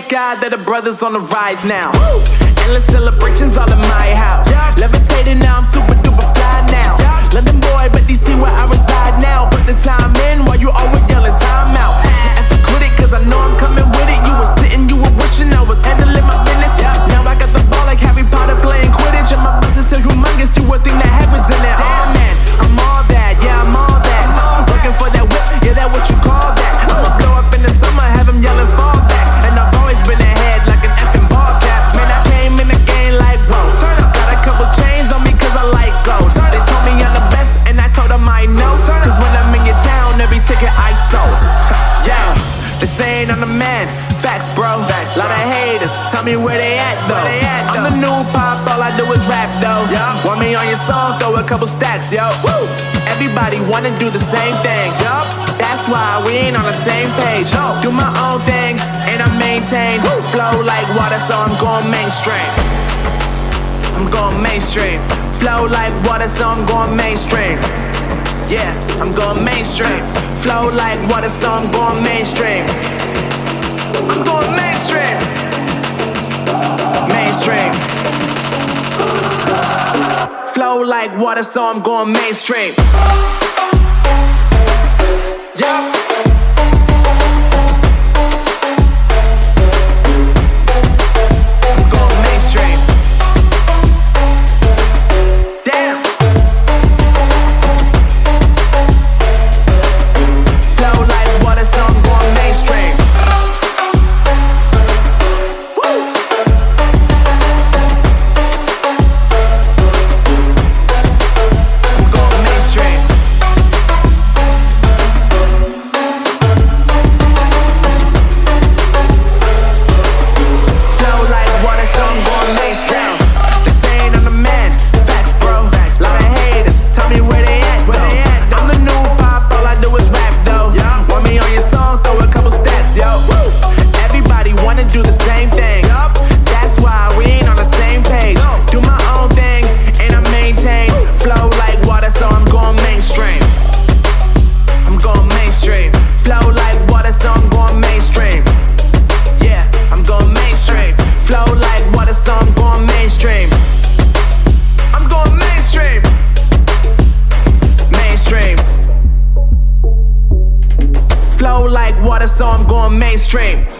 God that the brothers on the rise now. Woo! Endless celebrations all in my house. Levitating now, I'm super duper fly now. London boy, but DC where I reside now. Put the time in while you always yelling time out. And for quit it, cause I know I'm coming with it. You were sitting, you were wishing I was handling my business. Now I got the ball like Harry Potter playing Quidditch. And my business so humongous, you would think that happens in it. Oh man, I'm all that, yeah, I'm all that. Looking for that whip, yeah, that what you call that. I'ma blow up in the summer, have him yelling fall back. And I've always been ahead like an effing ball cap. Man, I came in the game like, whoa. Got a couple chains on me cause I like gold. They told me I'm the best and I told them I know. Cause when I'm in your town, every ticket I sold. Yeah, they saying I'm the man. Facts, bro. Lot of haters, tell me where they at though. I'm the new pop, all I do is rap though. Want me on your song, throw a couple stacks, yo. Woo! Everybody wanna do the same thing. That's why we ain't on the same page. Do my own thing and I maintain. Flow like water, so I'm going mainstream. I'm going mainstream. Flow like water, so I'm going mainstream. Yeah, I'm going mainstream. Flow like water, so I'm going mainstream. I'm going mainstream. Mainstream. Flow like water, so I'm going mainstream. Yup. Flow like water, so I'm going mainstream.